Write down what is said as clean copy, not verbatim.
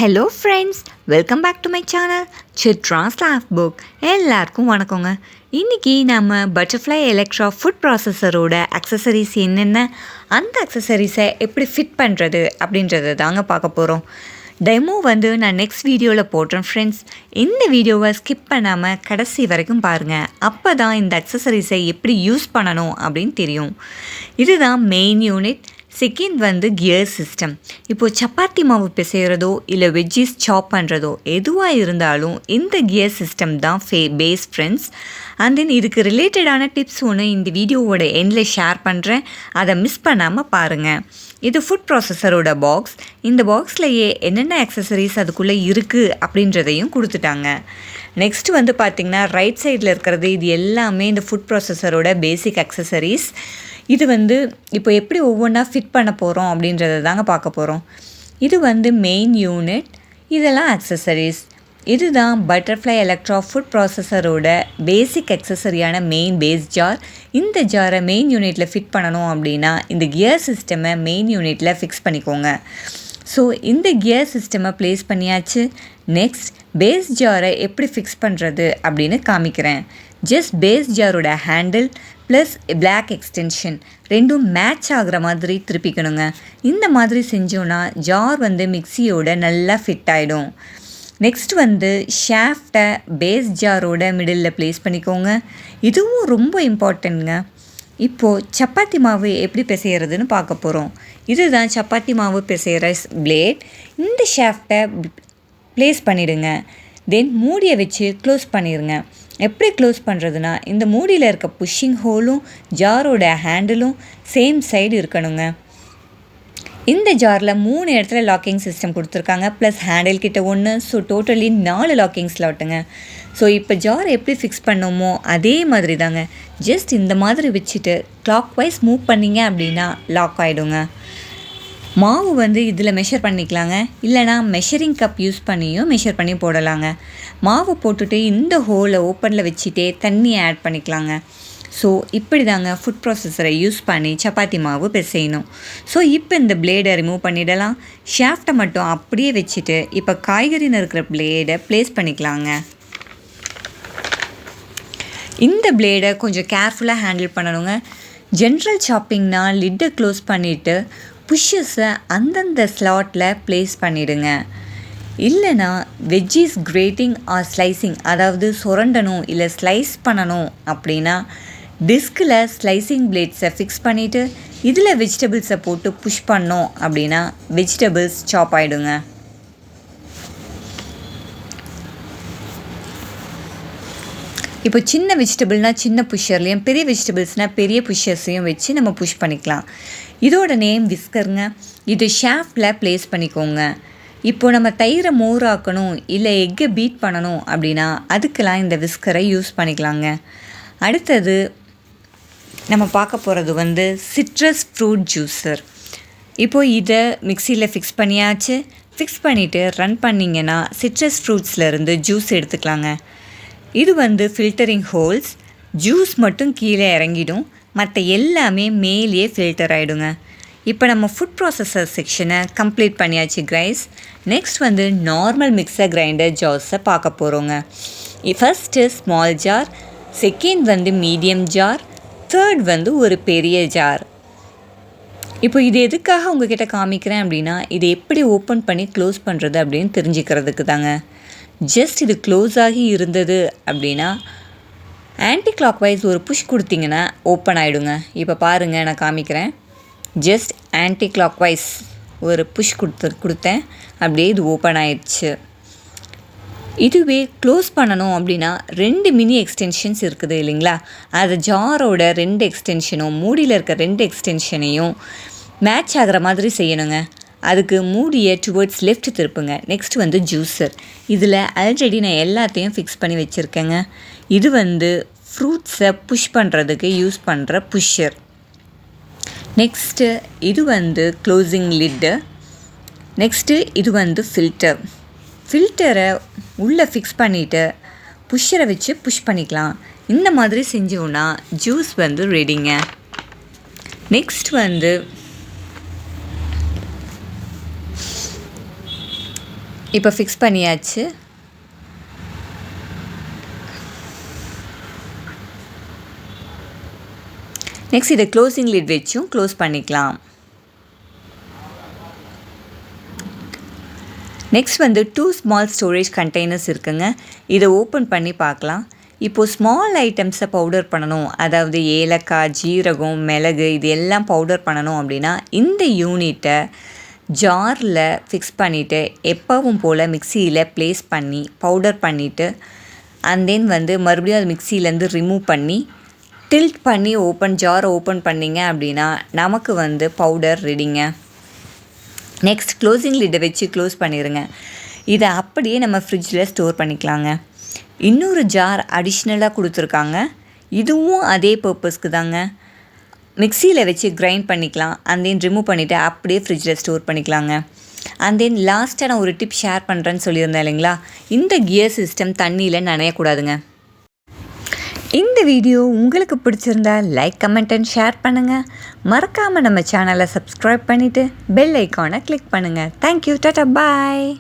Hello friends, welcome back to my channel Chitra's life book. எல்லாருக்கும் வணக்கங்க. இன்றைக்கி நம்ம பட்டர்ஃப்ளை எலக்ட்ரா ஃபுட் ப்ராசஸரோட அக்சசரிஸ் என்னென்ன, அந்த அக்சசரிஸை எப்படி ஃபிட் பண்ணுறது அப்படின்றத தாங்க பார்க்க போகிறோம். டெமோ நான் நெக்ஸ்ட் வீடியோவில் போடுறேன் ஃப்ரெண்ட்ஸ். இந்த வீடியோவை ஸ்கிப் பண்ணாமல் கடைசி வரைக்கும் பாருங்கள். அப்போ தான் இந்த அக்சசரிஸை எப்படி யூஸ் பண்ணணும் அப்படின்னு தெரியும். இதுதான் main unit. Second gear system. இப்போது சப்பாத்தி மாவு பிசைகிறதோ இல்லை வெஜ்ஜீஸ் சாப் பண்ணுறதோ எதுவாக இருந்தாலும் இந்த கியர் சிஸ்டம் தான் பேஸ் ஃப்ரெண்ட்ஸ். அண்ட் தென் இதுக்கு ரிலேட்டடான டிப்ஸ் ஒன்று இந்த வீடியோவோட எண்டில் ஷேர் பண்ணுறேன், அதை மிஸ் பண்ணாமல் பாருங்கள். இது ஃபுட் ப்ராசஸரோட பாக்ஸ். இந்த பாக்ஸ்லையே என்னென்ன அக்சசரிஸ் அதுக்குள்ளே இருக்குது அப்படின்றதையும் கொடுத்துட்டாங்க. நெக்ஸ்ட் பார்த்திங்கன்னா ரைட் சைடில் இருக்கிறது இது எல்லாமே இந்த ஃபுட் ப்ராசஸரோட பேசிக் அக்சசரிஸ். இது இப்போ எப்படி ஒவ்வொன்றா ஃபிட் பண்ண போகிறோம் அப்படின்றத தாங்க பார்க்க போகிறோம். இது மெயின் யூனிட், இதெல்லாம் அக்சசரிஸ். இதுதான் பட்டர்ஃப்ளை எலக்ட்ரா ஃபுட் ப்ராசஸரோட பேசிக் அக்சசரியான மெயின் பேஸ் ஜார். இந்த ஜாரை மெயின் யூனிட்டில் ஃபிட் பண்ணணும் அப்படின்னா இந்த கியர் சிஸ்டமை மெயின் யூனிட்டில் ஃபிக்ஸ் பண்ணிக்கோங்க. ஸோ இந்த கியர் சிஸ்டமை ப்ளேஸ் பண்ணியாச்சு. நெக்ஸ்ட் பேஸ் ஜாரை எப்படி ஃபிக்ஸ் பண்ணுறது அப்படின்னு காமிக்கிறேன். ஜஸ்ட் பேஸ் ஜாரோட ஹேண்டில் ப்ளஸ் பிளாக் எக்ஸ்டென்ஷன் ரெண்டும் மேட்ச் ஆகிற மாதிரி திருப்பிக்கணுங்க. இந்த மாதிரி செஞ்சோன்னா ஜார் மிக்சியோட நல்லா ஃபிட் ஆகிடும். நெக்ஸ்ட் ஷாஃப்டை பேஸ் ஜாரோட மிடில் ப்ளேஸ் பண்ணிக்கோங்க. இதுவும் ரொம்ப இம்பார்ட்டன்ட்ங்க. இப்போது சப்பாத்தி மாவு எப்படி பிசைகிறதுன்னு பார்க்க போகிறோம். இதுதான் சப்பாத்தி மாவு பிசைகிற பிளேட். இந்த ஷாஃப்டை ப்ளேஸ் பண்ணிவிடுங்க. தென் மூடியை வச்சு க்ளோஸ் பண்ணிடுங்க. எப்படி க்ளோஸ் பண்ணுறதுனா இந்த மூடியில் இருக்க புஷ்ஷிங் ஹோலும் ஜாரோட ஹேண்டிலும் சேம் சைடு இருக்கணுங்க. இந்த ஜாரில் 3 இடத்துல லாக்கிங் சிஸ்டம் கொடுத்துருக்காங்க, ப்ளஸ் ஹேண்டில் கிட்ட 1. ஸோ டோட்டலி 4 லாக்கிங் ஸ்லாட்டுங்க. ஸோ இப்போ ஜார் எப்படி ஃபிக்ஸ் பண்ணோமோ அதே மாதிரி தாங்க. ஜஸ்ட் இந்த மாதிரி வச்சுட்டு கிளாக் வைஸ் மூவ் பண்ணிங்க அப்படின்னா லாக் ஆகிடுங்க. மாவு இதில் மெஷர் பண்ணிக்கலாங்க, இல்லைனா மெஷரிங் கப் யூஸ் பண்ணியும் மெஷர் பண்ணி போடலாங்க. மாவு போட்டுட்டு இந்த ஹோலை ஓப்பனில் வச்சுட்டே தண்ணி ஆட் பண்ணிக்கலாங்க. ஸோ இப்படி தாங்க ஃபுட் ப்ராசஸரை யூஸ் பண்ணி சப்பாத்தி மாவு பிசையணும். ஸோ இப்போ இந்த பிளேடை ரிமூவ் பண்ணிடலாம். ஷாஃப்டை மட்டும் அப்படியே வச்சுட்டு இப்போ காய்கறின்னு இருக்கிற பிளேடை ப்ளேஸ் பண்ணிக்கலாங்க. இந்த பிளேடை கொஞ்சம் கேர்ஃபுல்லாக ஹேண்டில் பண்ணணுங்க. ஜென்ரல் சாப்பிங்னா லிட்டை க்ளோஸ் பண்ணிவிட்டு புஷ்ஷஸை அந்தந்த ஸ்லாட்டில் ப்ளேஸ் பண்ணிவிடுங்க. இல்லைனா வெஜ்ஜீஸ் கிரேட்டிங் ஆர் ஸ்லைசிங், அதாவது சுரண்டணும் இல்லை ஸ்லைஸ் பண்ணணும் அப்படின்னா டிஸ்கில் ஸ்லைசிங் பிளேட்ஸை ஃபிக்ஸ் பண்ணிவிட்டு இதில் வெஜிடபிள்ஸை போட்டு புஷ் பண்ணோம் அப்படின்னா வெஜிடபிள்ஸ் சாப் ஆகிடுங்க. இப்போ சின்ன வெஜிடபிள்னால் சின்ன புஷ்ஷர்லேயும், பெரிய வெஜிடபிள்ஸ்னால் பெரிய புஷ்ஷர்ஸையும் வச்சு நம்ம புஷ் பண்ணிக்கலாம். இதோட நேம் விஸ்கருங்க. இது ஷாஃப்டில் ப்ளேஸ் பண்ணிக்கோங்க. இப்போது நம்ம தயிரை மோராக்கணும் இல்லை எக்கை பீட் பண்ணணும் அப்படின்னா அதுக்கெல்லாம் இந்த விஸ்கரை யூஸ் பண்ணிக்கலாங்க. அடுத்தது நம்ம பார்க்க போகிறது சிட்ரஸ் ஃப்ரூட் ஜூஸர். இப்போது இதை மிக்சியில் ஃபிக்ஸ் பண்ணியாச்சு. ஃபிக்ஸ் பண்ணிவிட்டு ரன் பண்ணிங்கன்னா சிட்ரஸ் ஃப்ரூட்ஸ்லேருந்து ஜூஸ் எடுத்துக்கலாங்க. இது ஃபில்டரிங் ஹோல்ஸ். ஜூஸ் மட்டும் கீழே இறங்கிடும், மற்ற எல்லாமே மேலேயே ஃபில்டர் ஆகிடுங்க. இப்போ நம்ம ஃபுட் ப்ராசஸர் செக்ஷனை கம்ப்ளீட் பண்ணியாச்சு guys. Next normal mixer grinder ஜார்ஸை பார்க்க போகிறோங்க. First small jar, second medium jar, third ஒரு பெரிய ஜார். இப்போ இது எதுக்காக உங்ககிட்ட காமிக்கிறேன் அப்படின்னா இது எப்படி ஓப்பன் பண்ணி க்ளோஸ் பண்ணுறது அப்படின்னு தெரிஞ்சுக்கிறதுக்கு தாங்க. ஜஸ்ட் இது க்ளோஸ் ஆகி இருந்தது அப்படின்னா ஆன்டி கிளாக் வைஸ் ஒரு புஷ் கொடுத்தீங்கன்னா ஓப்பன் ஆகிடுங்க. இப்போ பாருங்கள், நான் காமிக்கிறேன். ஜஸ்ட் ஆன்டி கிளாக் வைஸ் ஒரு புஷ் கொடுத்தேன், அப்படியே இது ஓப்பன் ஆயிடுச்சு. இதுவே க்ளோஸ் பண்ணணும் அப்படின்னா 2 மினி எக்ஸ்டென்ஷன்ஸ் இருக்குது இல்லைங்களா, அது ஜாரோட 2 எக்ஸ்டென்ஷனும் மூடியில் இருக்க 2 எக்ஸ்டென்ஷனையும் மேட்ச் ஆகிற மாதிரி செய்யணுங்க. அதுக்கு மூடியை டுவர்ட்ஸ் லெஃப்ட் திருப்புங்க. Next juicer. இதில் ஆல்ரெடி நான் எல்லாத்தையும் ஃபிக்ஸ் பண்ணி வச்சுருக்கேங்க. இது ஃப்ரூட்ஸை புஷ் பண்ணுறதுக்கு யூஸ் பண்ணுற புஷ்ஷர். நெக்ஸ்ட்டு இது க்ளோசிங் லிட்டு. நெக்ஸ்ட்டு இது ஃபில்டர். ஃபில்டரை உள்ளே ஃபிக்ஸ் பண்ணிவிட்டு புஷ்ஷரை வச்சு புஷ் பண்ணிக்கலாம். இந்த மாதிரி செஞ்சோன்னா ஜூஸ் ரெடிங்க. நெக்ஸ்ட் இப்போ ஃபிக்ஸ் பண்ணியாச்சு. நெக்ஸ்ட் இதை க்ளோசிங் லிட் வச்சும் க்ளோஸ் பண்ணிக்கலாம். நெக்ஸ்ட் வந்து 2 ஸ்மால் ஸ்டோரேஜ் கண்டெய்னர்ஸ் இருக்குங்க. இதை ஓப்பன் பண்ணி பார்க்கலாம். இப்போது ஸ்மால் ஐட்டம்ஸை பவுடர் பண்ணணும், அதாவது ஏலக்காய், ஜீரகம், மிளகு இது எல்லாம் பவுடர் பண்ணணும் அப்படின்னா இந்த யூனிட்டை ஜாரில் ஃபிக்ஸ் பண்ணிவிட்டு எப்பவும் போல் மிக்சியில் ப்ளேஸ் பண்ணி பவுடர் பண்ணிவிட்டு அண்ட் தென் வந்து மறுபடியும் அது மிக்சியிலேருந்து ரிமூவ் பண்ணி டில்ட் பண்ணி ஜாரை ஓப்பன் பண்ணிங்க அப்படின்னா நமக்கு வந்து பவுடர் ரெடிங்க. நெக்ஸ்ட் க்ளோசிங் லிட்டை வச்சு க்ளோஸ் பண்ணிடுங்க. இதை அப்படியே நம்ம ஃப்ரிட்ஜில் ஸ்டோர் பண்ணிக்கலாங்க. இன்னொரு ஜார் அடிஷ்னலாக கொடுத்துருக்காங்க. இதுவும் அதே பர்பஸ்க்கு தாங்க. மிக்சியில் வச்சு கிரைண்ட் பண்ணிக்கலாம், அண்ட் தென் ரிமூவ் பண்ணிவிட்டு அப்படியே ஃப்ரிட்ஜில் ஸ்டோர் பண்ணிக்கலாங்க. அண்ட் தென் லாஸ்ட்டாக நான் ஒரு டிப் ஷேர் பண்ணுறேன்னு சொல்லியிருந்தேன் இல்லைங்களா, இந்த கியர் சிஸ்டம் தண்ணியில் நனையக்கூடாதுங்க. இந்த வீடியோ உங்களுக்கு பிடிச்சிருந்தா லைக், கமெண்ட் அண்ட் ஷேர் பண்ணுங்கள். மறக்காமல் நம்ம சேனலை சப்ஸ்கிரைப் பண்ணிவிட்டு பெல் ஐக்கானை கிளிக் பண்ணுங்கள். தேங்க்யூ, டாடா, பாய்.